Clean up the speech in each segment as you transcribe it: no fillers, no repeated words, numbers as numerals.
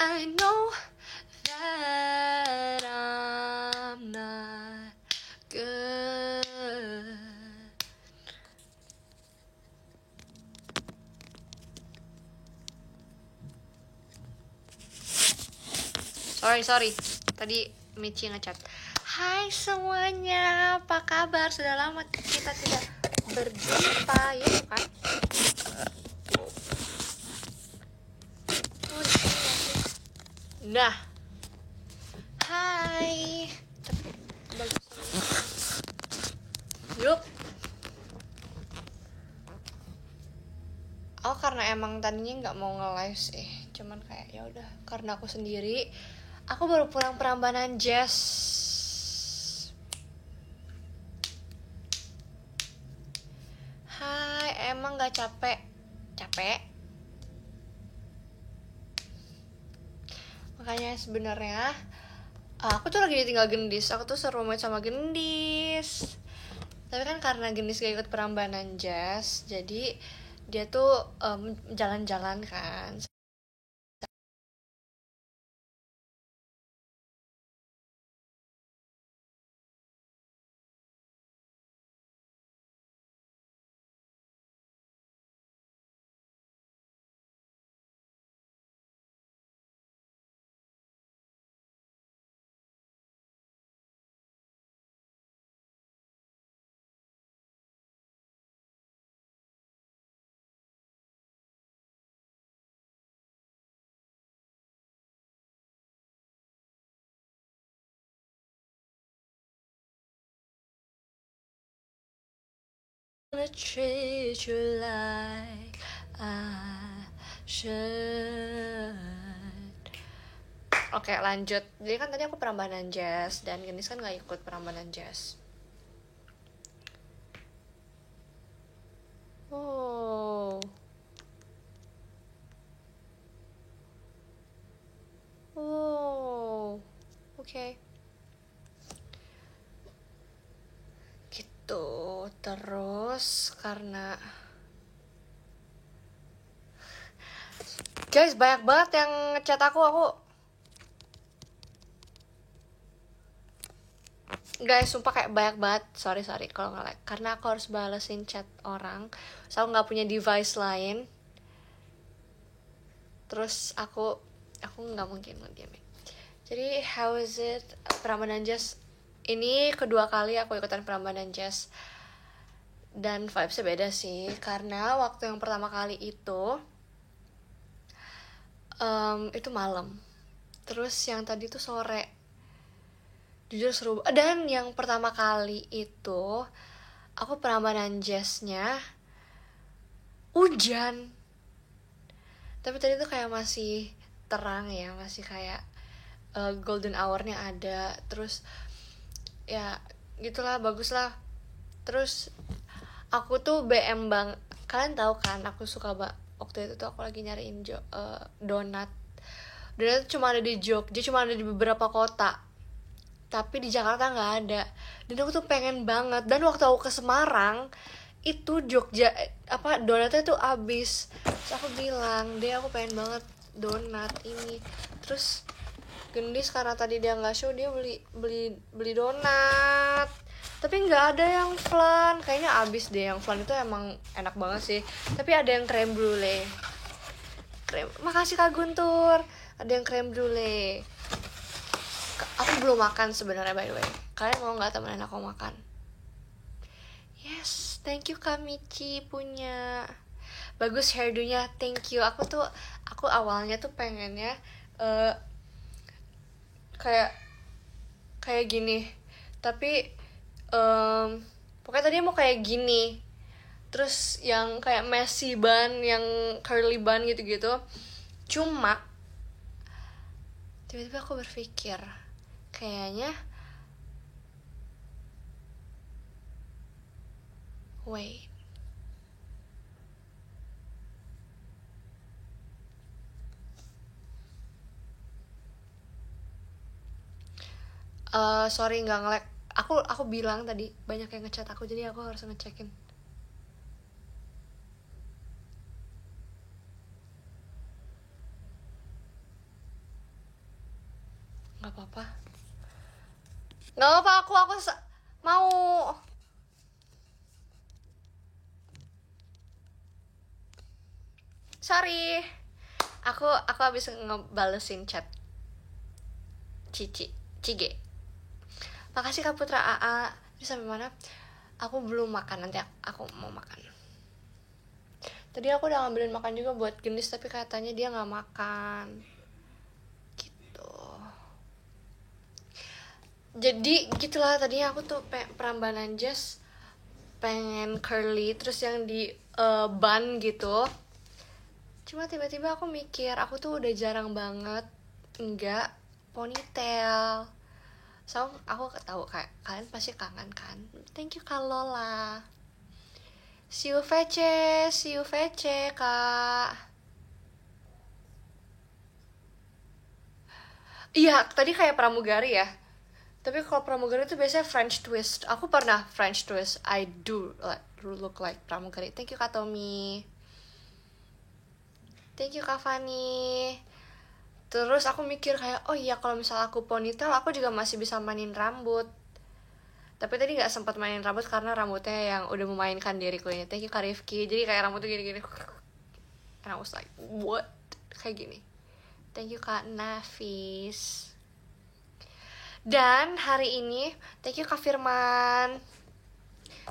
I know that I'm not good. Sorry, tadi Michi ngechat. Hai semuanya, apa kabar? Sudah lama kita tidak berjumpa, ya kan? Nah, hai. Yuk. Aku karena emang tadinya nggak mau nge-live sih, cuman kayak ya udah karena aku sendiri. Aku baru pulang Prambanan Jazz. Hai, emang nggak capek? Capek. Makanya sebenarnya aku tuh lagi ditinggal Gendis. Aku tuh serumit sama Gendis. Tapi kan karena Gendis gak ikut Prambanan Jazz, jadi dia tuh jalan-jalan kan. Gonna treat you like I should. Oke, lanjut. Jadi kan tadi aku Prambanan Jazz dan Gendis kan gak ikut Prambanan Jazz. Oh. Oh. Oke. Gitu. Terus karena guys, banyak banget yang ngechat aku. Guys, sumpah kayak banyak banget. Sorry kalau nggak like. Karena aku harus balesin chat orang. So aku nggak punya device lain. Terus aku nggak mungkin ngediamin. Jadi how is it Prambanan Jazz? Ini kedua kali aku ikutan Prambanan Jazz. Dan vibesnya beda sih. Karena waktu yang pertama kali itu malam. Terus yang tadi tuh sore. Jujur seru. Dan yang pertama kali itu aku Prambanan Jazznya hujan. Tapi tadi tuh kayak masih terang ya, masih kayak golden hour-nya ada. Terus ya gitulah, bagus lah. Terus aku tuh BM bang, kalian tahu kan aku suka waktu itu tuh aku lagi nyariin donat. Donat tuh cuma ada di Jogja, cuma ada di beberapa kota, tapi di Jakarta nggak ada. Dan aku tuh pengen banget. Dan waktu aku ke Semarang itu Jogja donatnya tuh abis. Terus aku bilang deh aku pengen banget donat ini. Terus Gendis karena tadi dia nggak show, dia beli donat, tapi nggak ada yang flan. Kayaknya abis deh. Yang flan itu emang enak banget sih, tapi ada yang creme brulee. Makasih Kak Guntur. Ada yang creme brulee. Aku belum makan sebenarnya, by the way. Kalian mau nggak temenin aku makan? Yes, thank you Kak Michi punya. Bagus hairdo-nya, thank you. Aku awalnya tuh pengennya kayak gini, tapi pokoknya tadi mau kayak gini. Terus yang kayak messy bun, yang curly bun gitu-gitu. Cuma tiba-tiba aku berpikir kayaknya wait, sorry nggak nge-lag. Aku bilang tadi banyak yang ngechat aku, jadi aku harus ngecekin. Nggak apa-apa. Nggak apa-apa, aku mau. Sorry. Aku habis ngebalesin chat Cige. Makasih Kak Putra AA. Ini sampai mana? Aku belum makan, nanti aku mau makan. Tadi aku udah ngambilin makan juga buat Gendis, tapi katanya dia nggak makan. Gitu. Jadi gitulah, tadinya aku tuh perambanan Jazz pengen curly, terus yang di bun gitu. Cuma tiba-tiba aku mikir, aku tuh udah jarang banget enggak ponytail. So, aku tahu kayak kalian pasti kangen kan. Thank you Kak Lola. See you VC Kak. Iya, tadi kayak pramugari ya. Tapi kalau pramugari itu biasanya French twist. Aku pernah French twist. I do look like pramugari. Thank you Kak Tommy. Thank you Kak Fani. Terus aku mikir kayak, oh iya kalau misalnya aku ponytail, aku juga masih bisa mainin rambut. Tapi tadi gak sempat mainin rambut karena rambutnya yang udah memainkan diriku ini. Thank you Kak Rifki. Jadi kayak rambutnya gini-gini. And I was like, what? Kayak gini. Thank you Kak Nafis. Dan hari ini, thank you Kak Firman.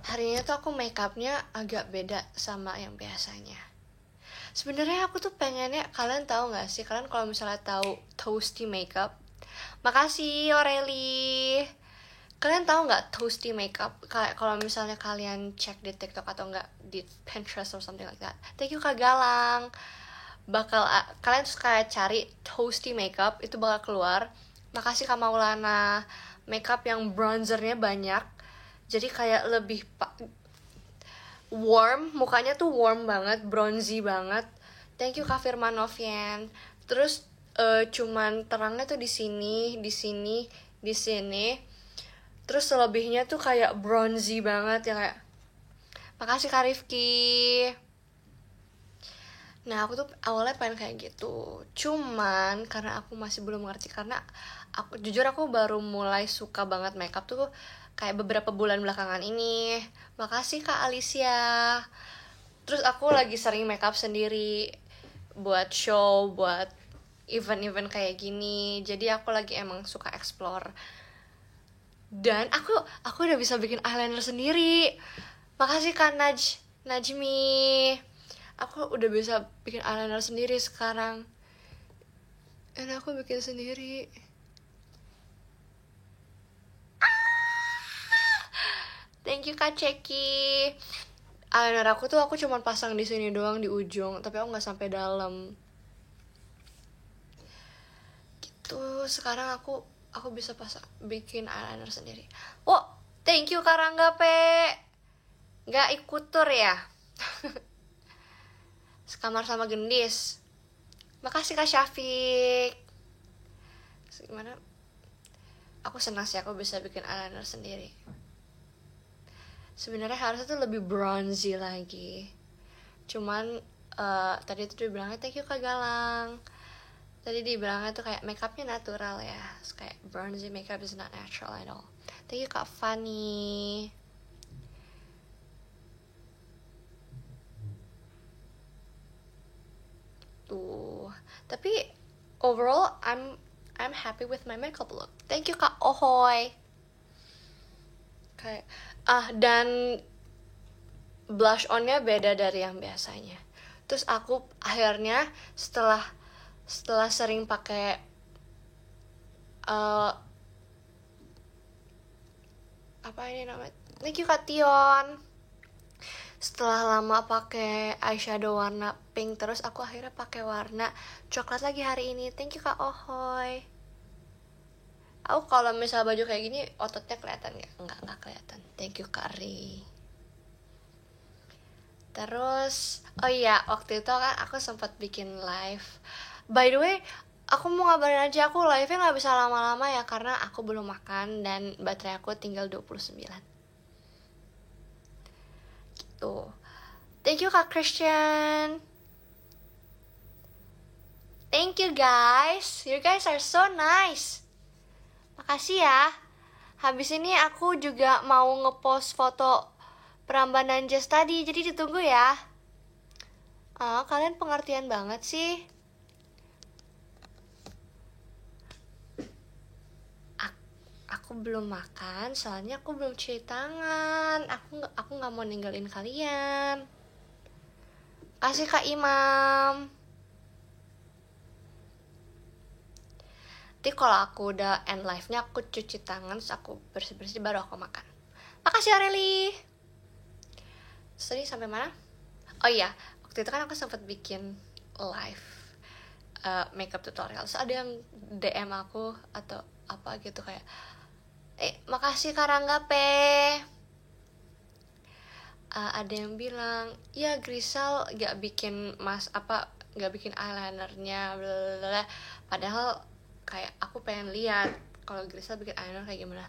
Hari ini tuh aku makeupnya agak beda sama yang biasanya. Sebenarnya aku tuh pengennya, kalian tahu nggak sih, kalian kalau misalnya tahu Toasty Makeup, makasih Aureli. Kalian tahu nggak Toasty Makeup? Kalau misalnya kalian cek di TikTok atau nggak di Pinterest or something like that. Thank you Kak Galang. Kalian terus kayak cari Toasty Makeup, itu bakal keluar. Makasih Kak Maulana. Makeup yang bronzernya banyak, jadi kayak lebih warm, mukanya tuh warm banget, bronzy banget. Thank you Kak Firman Novian. Terus cuman terangnya tuh di sini. Terus selebihnya tuh kayak bronzy banget ya, kayak. Makasih Kak Rifki. Nah aku tuh awalnya pengen kayak gitu, cuman karena aku masih belum ngerti, karena jujur aku baru mulai suka banget makeup tuh kayak beberapa bulan belakangan ini. Makasih Kak Alicia. Terus aku lagi sering makeup sendiri buat show, buat event-event kayak gini. Jadi aku lagi emang suka explore. Dan aku udah bisa bikin eyeliner sendiri. Makasih Kak Najmi. Aku udah bisa bikin eyeliner sendiri sekarang. Dan aku bikin sendiri. Thank you Kak Ceki. Eyeliner aku cuma pasang di sini doang di ujung, tapi aku nggak sampai dalam. Gitu. Sekarang aku bisa bikin eyeliner sendiri. Oh, thank you Kak Rangga P. Nggak ikut tur ya? Sekamar sama Gendis. Makasih Kak Syafiq. Gimana? Aku senang sih aku bisa bikin eyeliner sendiri. Sebenarnya harusnya tuh lebih bronzy lagi. Cuman tadi tuh dibilangnya thank you Kak Galang. Tadi dibilangnya tuh kayak makeupnya natural ya. Terus kayak bronzy makeup is not natural at all. Thank you Kak Fanny. Tuh. Tapi overall I'm happy with my makeup look. Thank you Kak Ohoy. Kayak dan blush onnya beda dari yang biasanya. Terus aku akhirnya setelah sering pakai apa ini namanya? Thank you Kak Tion. Setelah lama pakai eyeshadow warna pink, terus aku akhirnya pakai warna coklat lagi hari ini. Thank you Kak Ohoy. Aku kalau misal baju kayak gini ototnya kelihatan nggak? Nggak kelihatan. Thank you Kak Ri. Terus oh iya, waktu itu kan aku sempat bikin live. By the way, aku mau ngabarin aja, aku live-nya nggak bisa lama-lama ya karena aku belum makan dan baterai aku tinggal 29. Gitu. Thank you Kak Christian. Thank you guys. You guys are so nice. Makasih ya. Habis ini aku juga mau ngepost foto Prambanan Jazz tadi, jadi ditunggu ya. Kalian pengertian banget sih. Aku belum makan, soalnya aku belum cuci tangan. Aku nggak mau ninggalin kalian. Kasih Kak Imam. Nanti kalau aku udah end live-nya, aku cuci tangan, terus aku bersih-bersih baru aku makan. Makasih Areli. Tadi sampai mana? Oh iya, waktu itu kan aku sempat bikin live makeup tutorial. Terus ada yang DM aku atau apa gitu kayak, makasih Karangga Pe. Ada yang bilang, ya Grisel gak bikin gak bikin eyelinernya, blablabla. Padahal kayak aku pengen lihat kalau Grisel bikin eyeliner kayak gimana.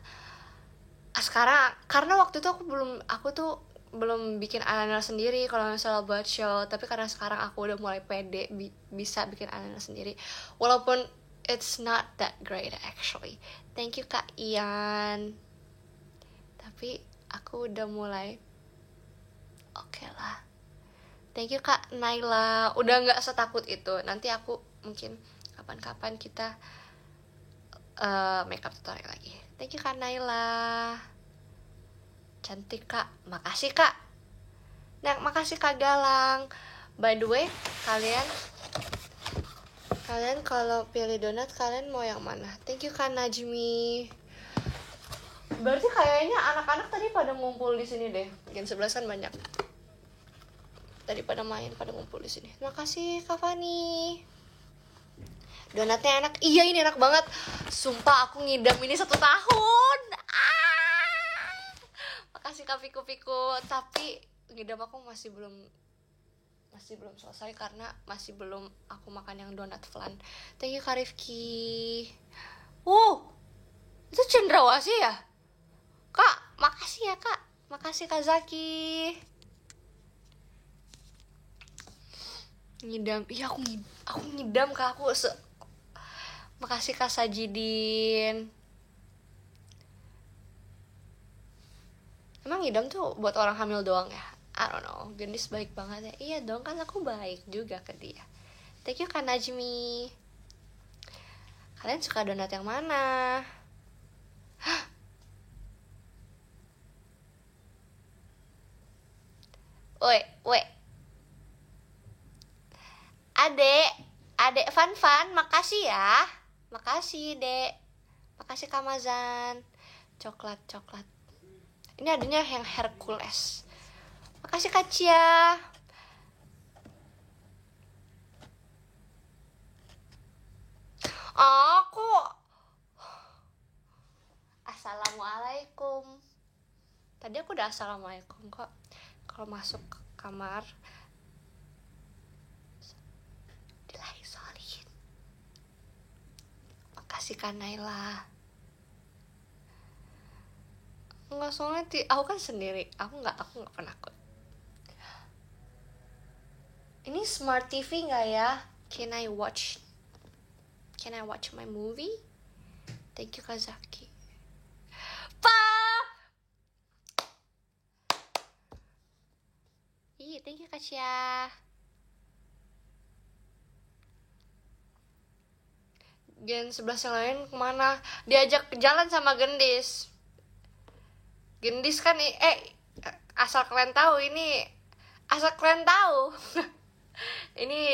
Sekarang karena waktu itu aku tuh belum bikin eyeliner sendiri kalau misalnya buat show, tapi karena sekarang aku udah mulai pede bisa bikin eyeliner sendiri, walaupun it's not that great actually. Thank you Kak Ian, tapi aku udah mulai oke lah. Thank you Kak Naila, udah nggak setakut itu. Nanti aku mungkin kapan-kapan kita makeup tutorial lagi. Thank you Kak Naila, cantik Kak. Makasih Kak. Nah, makasih Kak Galang. By the way, kalian kalau pilih donat kalian mau yang mana? Thank you Kak Najmi. Berarti kayaknya anak-anak tadi pada ngumpul di sini deh. Jam 11 kan banyak. Tadi pada ngumpul di sini. Terima kasih Kak Fani. Donatnya enak. Iya, ini enak banget. Sumpah aku ngidam ini 1 tahun. Makasih Kak Piku-Piku. Tapi ngidam aku masih belum selesai karena masih belum aku makan yang donat flan. Thank you Kak Rifki. Itu cendrawasih ya? Kak, makasih ya Kak. Makasih Kak Zaki. Ngidam. Iya, aku ngidam Kak. Makasih Kak Sajidin. Emang ngidam tuh buat orang hamil doang ya? I don't know. Gendis baik banget ya. Iya dong, kan aku baik juga ke dia. Thank you Kak Najmi. Kalian suka donat yang mana? Woi. Adek Fan, makasih ya. Makasih, Dek. Makasih Kak Mazan. Coklat. Ini adanya yang Hercules. Makasih Kak Cia. Aku Assalamualaikum. Tadi aku udah assalamualaikum kok. Kalau masuk ke kamar dilahisolin. Makasih Kak Naila. Enggak, soalnya aku kan sendiri. Aku nggak penakut. Ini smart TV nggak ya? Can I watch my movie? Thank you Kazaki. Thank you Kacia. Gen 11 yang lain kemana? Diajak jalan sama Gendis kan asal kalian tahu ini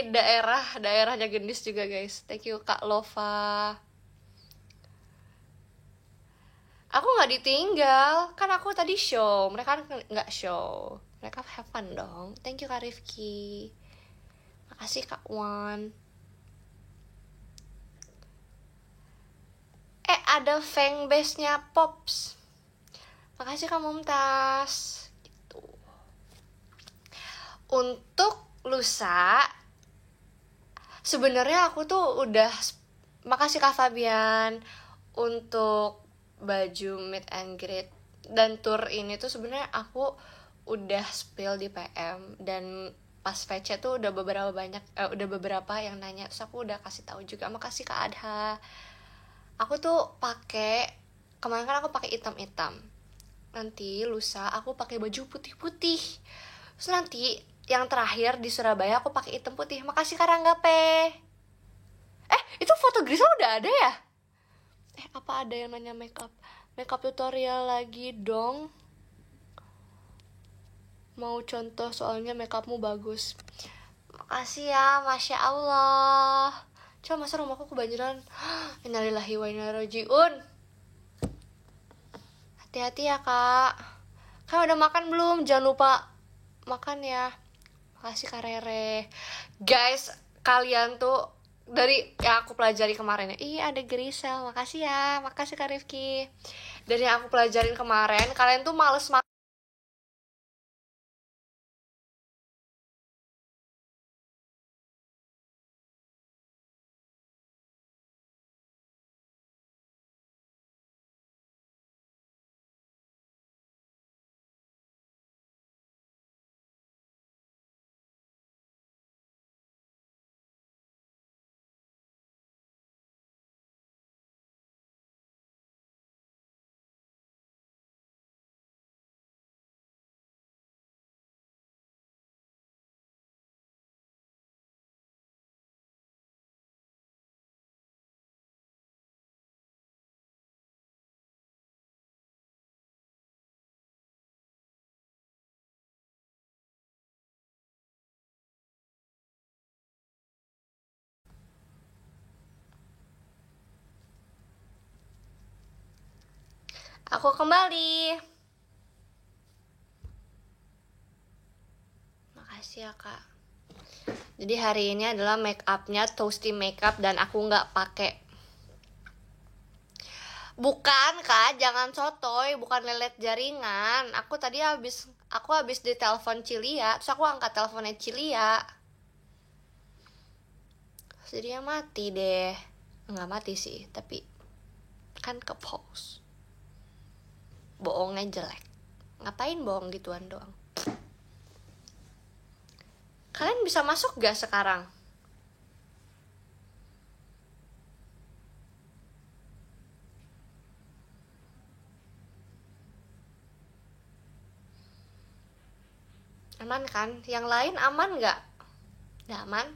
daerahnya Gendis juga guys. Thank you Kak Lova. Aku nggak ditinggal, kan aku tadi show, mereka kan nggak show, mereka have fun dong. Thank you Kak Rifki. Makasih Kak Wan. Ada fanbase-nya Pops. Makasih Kak Mumtaz. Gitu. Untuk lusa, sebenarnya aku tuh udah, makasih Kak Fabian, untuk baju meet and greet dan tour ini tuh sebenarnya aku udah spill di PM, dan pas VC tuh udah beberapa yang nanya, terus aku udah kasih tahu juga. Makasih Kak Adha. Aku tuh pakai, kemarin kan aku pakai hitam-hitam, nanti lusa aku pakai baju putih-putih, terus nanti yang terakhir di Surabaya aku pakai hitam putih. Makasih Karanggape. Itu foto Grisa udah ada ya? Apa ada yang nanya makeup tutorial lagi dong? Mau contoh soalnya makeupmu bagus. Makasih ya, Masya Allah. Coba masa rumahku kebanjiran. Innalillahi wa inna ilaihi raji'un. Hati-hati ya kak. Kan udah makan belum? Jangan lupa makan ya. Makasih Kak Rere. Guys, kalian tuh dari yang aku pelajari kemarin ya. Ada Grisel, makasih ya. Makasih Kak Rifki. Dari yang aku pelajarin kemarin, kalian tuh males makan. Aku kembali. Makasih ya kak. Jadi hari ini adalah make upnya Toasty Makeup dan aku nggak pakai. Bukan kak, jangan sotoy, bukan lelet jaringan. Aku habis ditelepon Cilia, terus aku angkat teleponnya Cilia. Jadi dia mati deh. Nggak mati sih, tapi kan ke pause. Bohongnya jelek. Ngapain bohong gituan doang? Kalian bisa masuk gak sekarang? Aman kan? Yang lain aman gak? Udah aman?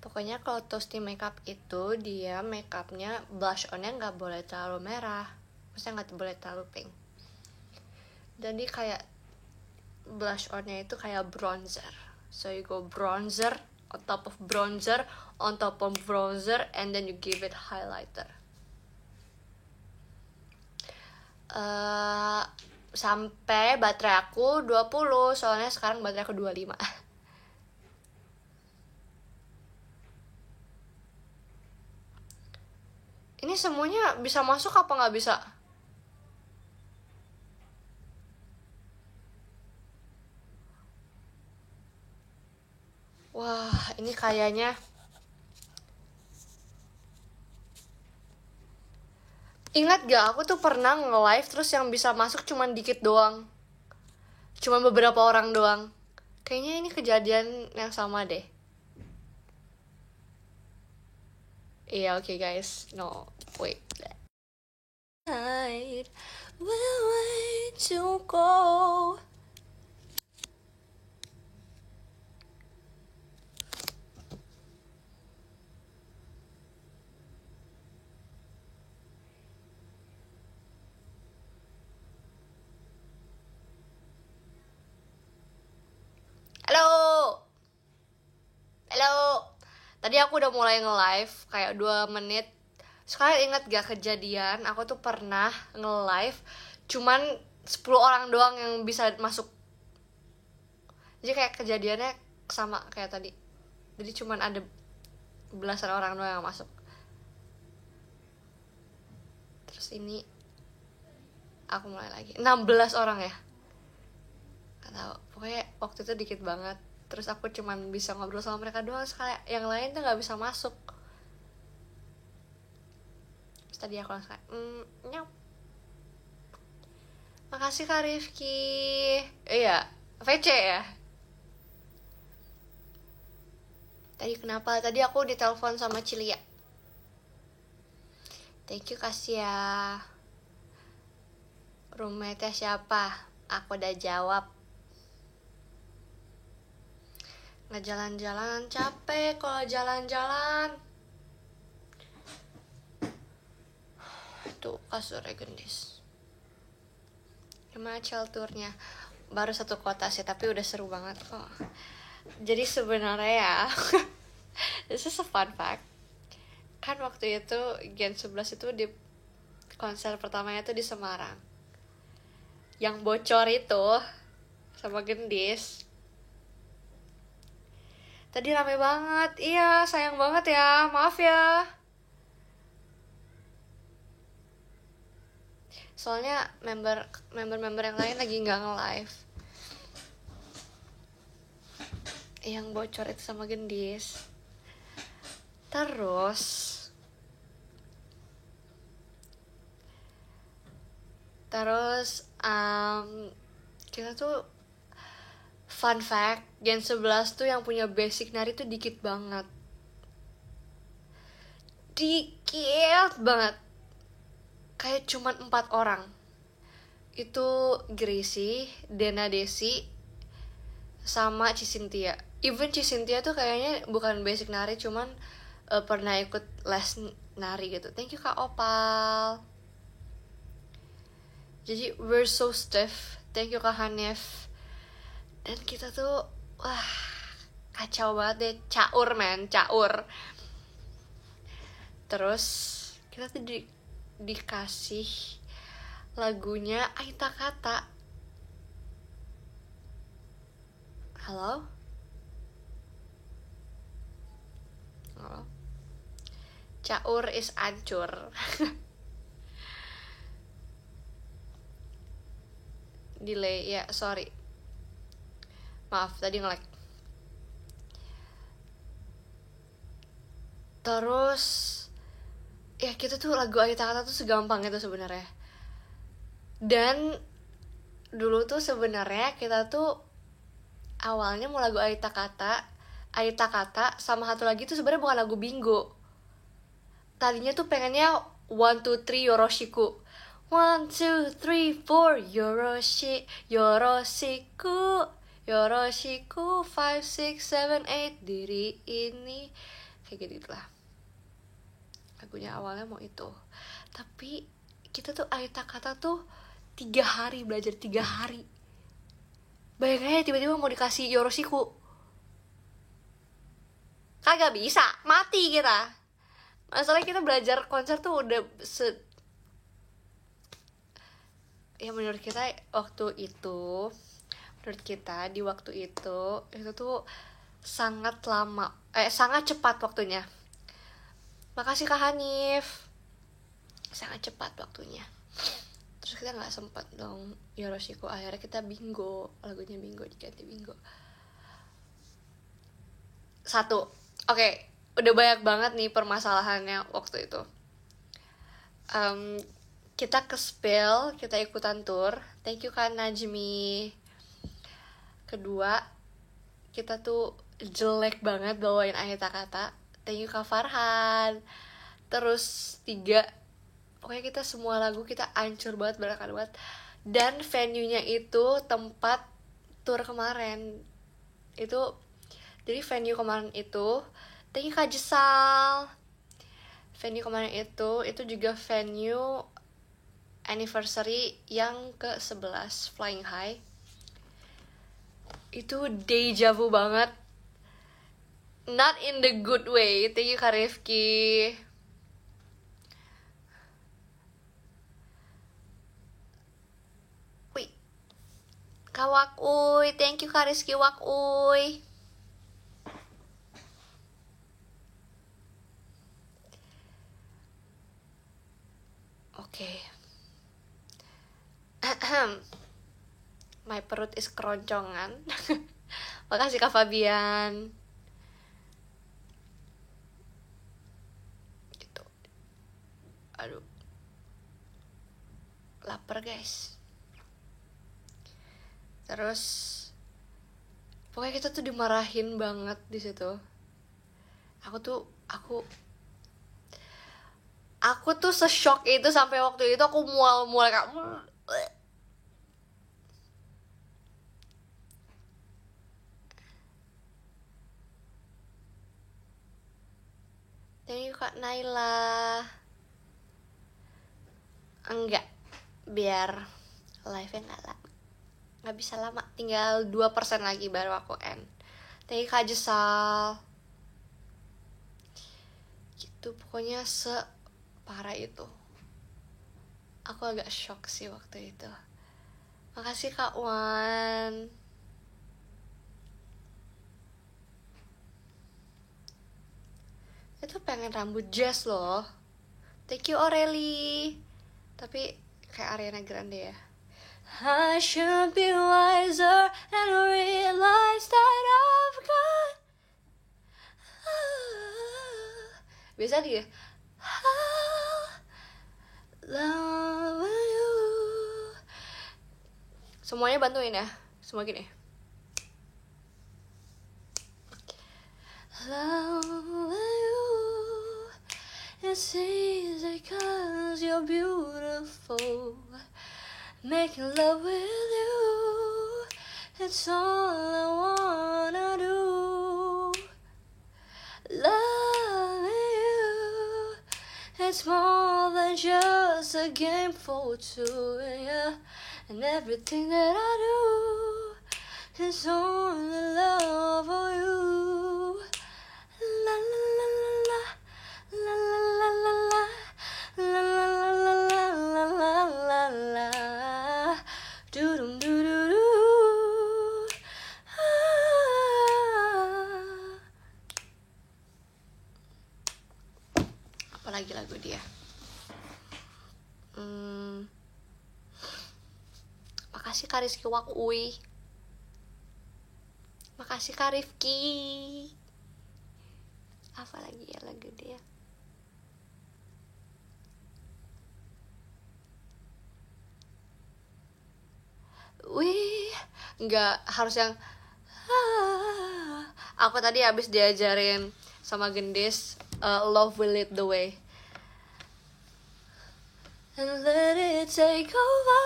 Pokoknya kalau Toasty Makeup itu dia makeupnya blush onnya nggak boleh terlalu merah, maksudnya nggak boleh terlalu pink. Jadi kayak blush onnya itu kayak bronzer, so you go bronzer on top of bronzer on top of bronzer and then you give it highlighter. Sampai baterai aku 20, soalnya sekarang baterai aku 25. Ini semuanya bisa masuk apa nggak bisa? Wah, ini kayaknya ingat gak, aku tuh pernah nge-live terus yang bisa masuk cuman dikit doang, cuman beberapa orang doang. Kayaknya ini kejadian yang sama deh. Iya, oke guys, no, wait. Night will wait to go. Halo. Tadi aku udah mulai nge-live kayak 2 menit. Sekarang ingat gak kejadian aku tuh pernah nge-live cuman 10 orang doang yang bisa masuk. Jadi kayak kejadiannya sama kayak tadi. Jadi cuman ada belasan orang doang yang masuk. Terus ini aku mulai lagi 16 orang ya. Gak tau, pokoknya waktu itu dikit banget. Terus aku cuman bisa ngobrol sama mereka doang, sekali yang lain tuh gak bisa masuk. Terus tadi aku langsung kayak nyap. Makasih Kak Rifki. Iya, VC ya. Tadi kenapa? Tadi aku ditelepon sama Cilia. Thank you Kasia. Roommate-nya siapa? Aku udah jawab. Ngejalan-jalan capek kalau jalan-jalan. Tuh kasurnya gendis. Gimana chill tournya? Baru 1 kota sih, tapi udah seru banget kok. Jadi sebenarnya ya this is a fun fact. Kan waktu itu Gen 11 itu di konser pertamanya tuh di Semarang. Yang bocor itu sama Gendis. Tadi rame banget. Iya, sayang banget ya. Maaf ya. Soalnya member yang lain lagi nggak nge-live. Yang bocor itu sama Gendis. Terus kita tuh fun fact, Gen 11 tuh yang punya basic nari tuh dikit banget. Kayak cuman 4 orang. Itu Gracie, Dena Desi, sama Cisintia. Even Cisintia tuh kayaknya bukan basic nari, cuman pernah ikut les nari gitu. Thank you Kak Opal. Jadi we're so stiff. Thank you Kak Hanif. Dan kita tuh wah kacau banget deh. Caur. Terus kita tuh dikasih lagunya Aita Kata. Halo? Caur is ancur. Delay ya, sorry. Maaf tadi nge-lag. Terus ya kita tuh lagu Aita Kata tuh segampang itu sebenarnya. Dan dulu tuh sebenarnya kita tuh awalnya mau lagu Aita Kata sama satu lagi tuh sebenarnya bukan lagu Bingo. Tadinya tuh pengennya 1, 2, 3 Yoroshiku. 1, 2, 3, 4 Yoroshiku 5, 6, 7, 8 diri ini. Kayak gitu lah. Lagunya awalnya mau itu. Tapi kita tuh Aita Kata tuh 3 hari belajar, 3 hari. Bayangin aja tiba-tiba mau dikasih Yoroshiku. Kagak bisa, mati kita. Masalahnya kita belajar konser tuh udah ya menurut kita di waktu itu tuh sangat lama, sangat cepat waktunya. Makasih Kak Hanif. Sangat cepat waktunya. Terus kita nggak sempat dong Yoroshiku. Akhirnya kita Bingo, lagunya Bingo diganti Bingo. 1, oke. Udah banyak banget nih permasalahannya waktu itu. Kita ke Spill, kita ikutan tour. Thank you Kak Najmi. Kedua, kita tuh jelek banget bawain Aita Kata. Thank you Kak Farhan. Terus 3, pokoknya kita semua lagu kita hancur banget, berantakan banget. Dan venue-nya itu tempat tour kemarin. Jadi venue kemarin itu, thank you Kak Jesal. Venue kemarin itu juga venue anniversary yang ke-11 Flying High. Itu deja vu banget. Not in the good way. Thank you Kak Rifki. Wih, Kak Wakuy. Thank you Kak Rizky Wakuy. Oke. My perut is keroncongan. Makasih Kak Fabian. Gitu. Aduh. Lapar guys. Terus pokoknya kita tuh dimarahin banget di situ. Aku Aku tuh se-shock itu sampai waktu itu aku mual kayak thank you Kak Naila. Enggak, biar live-nya nggak bisa lama, tinggal 2% lagi baru aku end. Thank you Kak Jesal. Gitu, pokoknya separah itu. Aku agak shock sih waktu itu. Makasih Kak Wan. Itu pengen rambut jazz loh. Thank you Aureli. Tapi kayak Ariana Grande ya. I should be wiser and realize that I've got biasa dia love you. Semuanya bantuin ya. Semua gini. Love you. It's easy cause you're beautiful. Making love with you, it's all I wanna do. Loving you, it's more than just a game for two, yeah. And everything that I do is only love for you. La la la la la, la la la la la, la la la la la la la la. Do-dum do-do-do. Apalagi lagu dia. Makasih Kak Rizky Wakui. Makasih Kak Rifki. Apa lagi ya lagu dia? Wih, nggak harus yang aku tadi habis diajarin sama Gendis Love Will Lead the Way. And let it take over.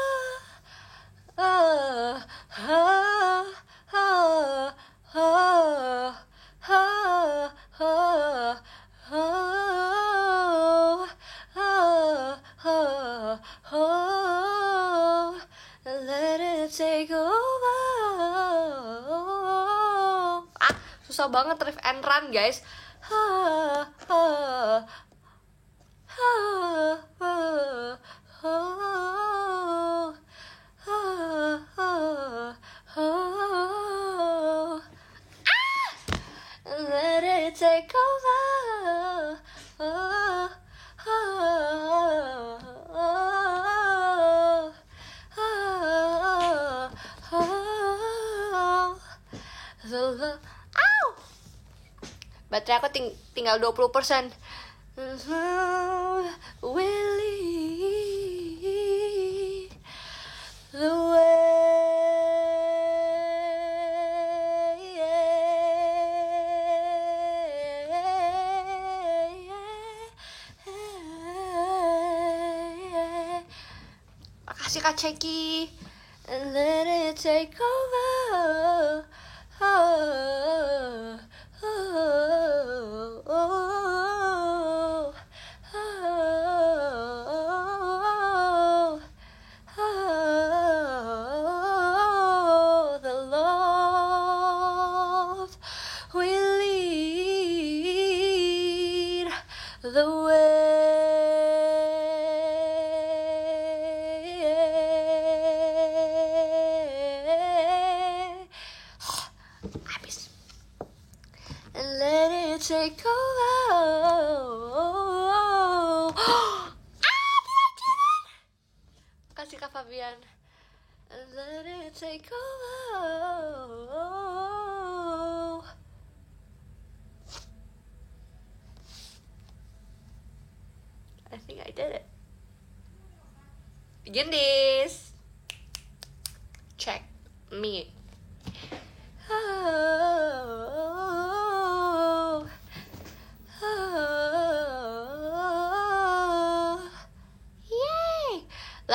Let it take over. Susah banget riff and run guys. Let it take over. Baterai aku tinggal 20%. Will lead the way. Makasih Kak Ceki. And let it take over. The Lord will lead the way. Habis. And let it take over. Kasih Kak Fabian. And let it take over. I think I did it. Begin this. Check me.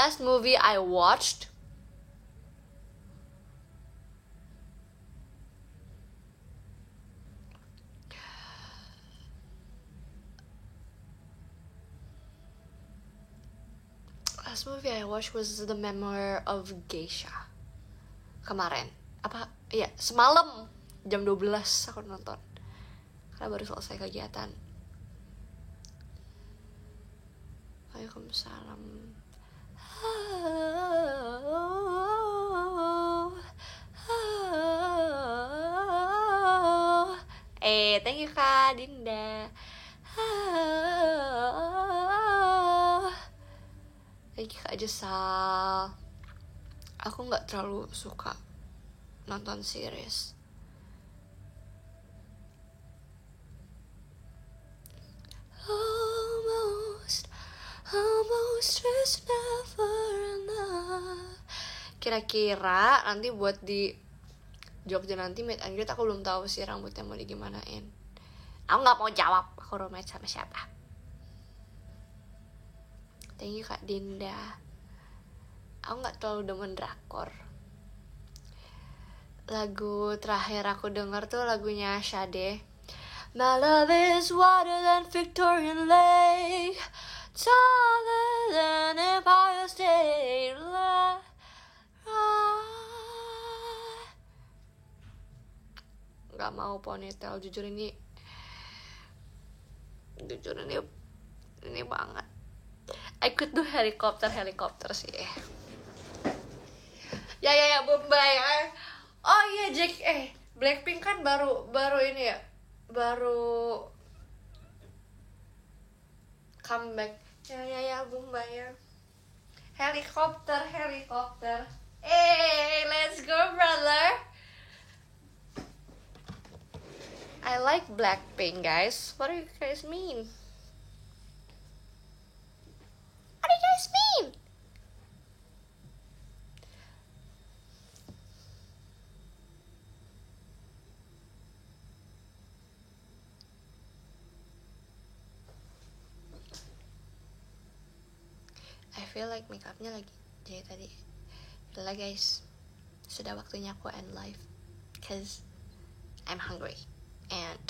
Last movie I watched, was The Memoir of Geisha. Kemarin. Apa? Iya, semalam jam 12 aku nonton. Karena baru selesai kegiatan. Waalaikumsalam. Thank you Kak Dinda. Thank you Kak Jesal. Aku gak terlalu suka nonton series. Almost is never enough. Kira-kira nanti buat di Jogja nanti meet and greet, aku belum tahu sih rambutnya mau digimanain. Aku nggak mau jawab, aku roommate sama siapa. Thank you Kak Dinda. Aku nggak terlalu demen drakor. Lagu terakhir aku denger tuh lagunya Sade. My love is wider than Victorian Lake, taller than Empire State. Gak mau ponytail, jujur ini banget. I could do helikopter sih. Ya Bombay. Oh iya Jack, Blackpink kan baru ini ya, baru comeback. Ya Bombay ya. Helikopter. Let's go brother. I like Blackpink guys. What do you guys mean? I feel like makeupnya lagi jadi tadi. Udah guys, sudah waktunya aku end live, cause I'm hungry and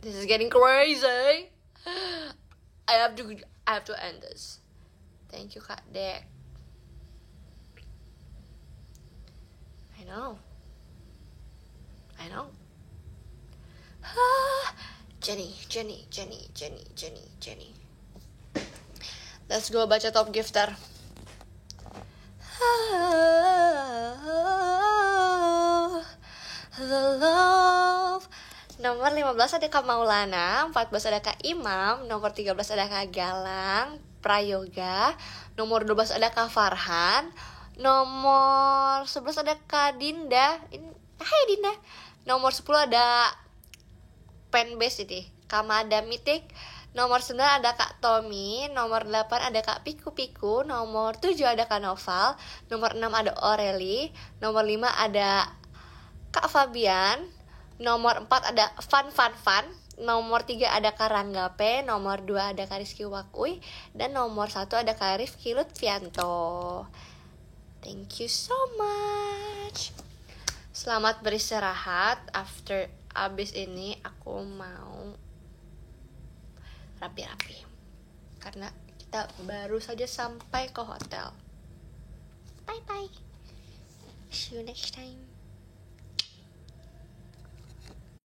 this is getting crazy. I have to end this. Thank you Kak Dek. I know. Jenny. Let's go baca top gifter. The love. Nomor 15 ada Kak Maulana, 14 ada Kak Imam, nomor 13 ada Kak Galang Prayoga, nomor 12 ada Kak Farhan, nomor 11 ada Kak Dinda. Hai Dinda. Nomor 10 ada Penbase ini, Kamada Mitik. Nomor 9 ada Kak Tommy, nomor 8 ada Kak Piku, nomor 7 ada Kak Noval, nomor 6 ada Aureli, nomor 5 ada Kak Fabian, nomor 4 ada Fan, nomor 3 ada Kak Ranggape, nomor 2 ada Kak Rizky Wakui, dan nomor 1 ada Kak Rifki Lutfianto. Thank you so much. Selamat beristirahat. Abis ini aku mau rapi-rapi karena kita baru saja sampai ke hotel. Bye bye, see you next time.